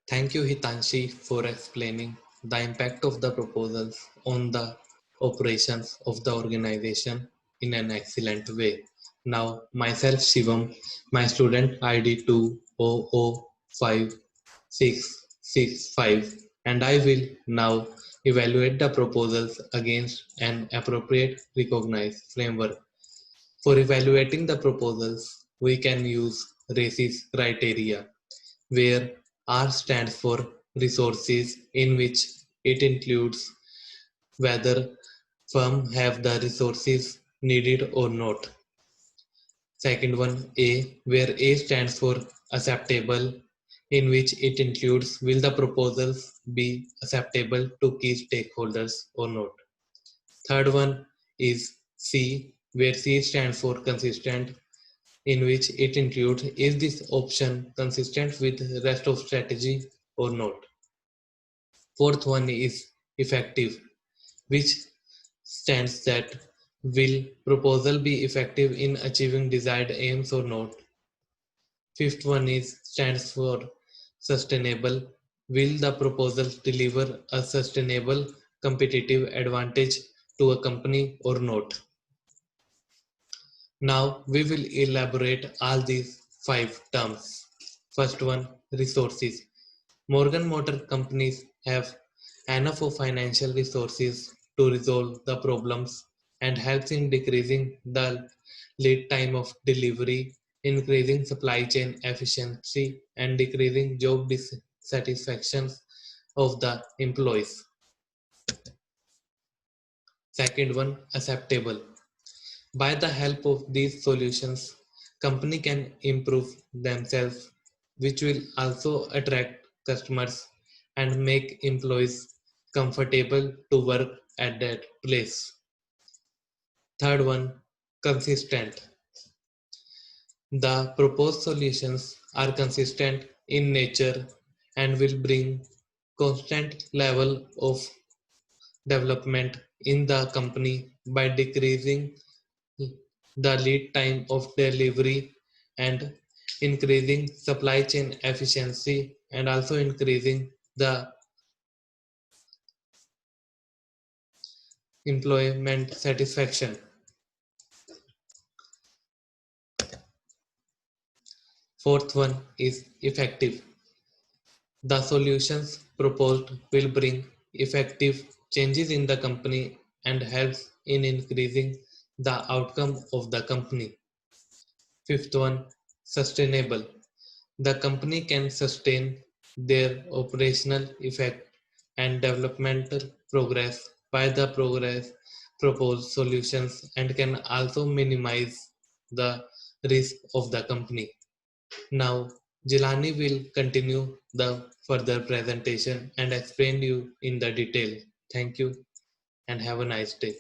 Thank you, Hitanshi, for explaining the impact of the proposals on the operations of the organization in an excellent way. Now, myself, Shivam, my student ID 2005665, and I will now evaluate the proposals against an appropriate recognized framework. For evaluating the proposals, we can use RACIS criteria, where R stands for resources, in which it includes whether firm have the resources needed or not. Second one, A, where A stands for acceptable, in which it includes will the proposals be acceptable to key stakeholders or not. Third one is C, where C stands for consistent, in which it includes is this option consistent with the rest of strategy or not. Fourth one is effective, which stands that will proposal be effective in achieving desired aims or not. Fifth one is stands for sustainable, will the proposal deliver a sustainable competitive advantage to a company or not. Now we will elaborate all these five terms. First one, resources. Morgan Motor companies have enough of financial resources to resolve the problems and helps in decreasing the lead time of delivery, increasing supply chain efficiency, and decreasing job dissatisfaction of the employees. Second one, acceptable. By the help of these solutions, company can improve themselves, which will also attract customers and make employees comfortable to work at that place. Third one, consistent. The proposed solutions are consistent in nature and will bring constant level of development in the company by decreasing the lead time of delivery and increasing supply chain efficiency and also increasing the employment satisfaction. Fourth one is effective. The solutions proposed will bring effective changes in the company and helps in increasing the outcome of the company. Fifth one, sustainable. The company can sustain their operational effect and developmental progress by the progress proposed solutions and can also minimize the risk of the company. Now, Jilani will continue the further presentation and explain you in the detail. Thank you and have a nice day.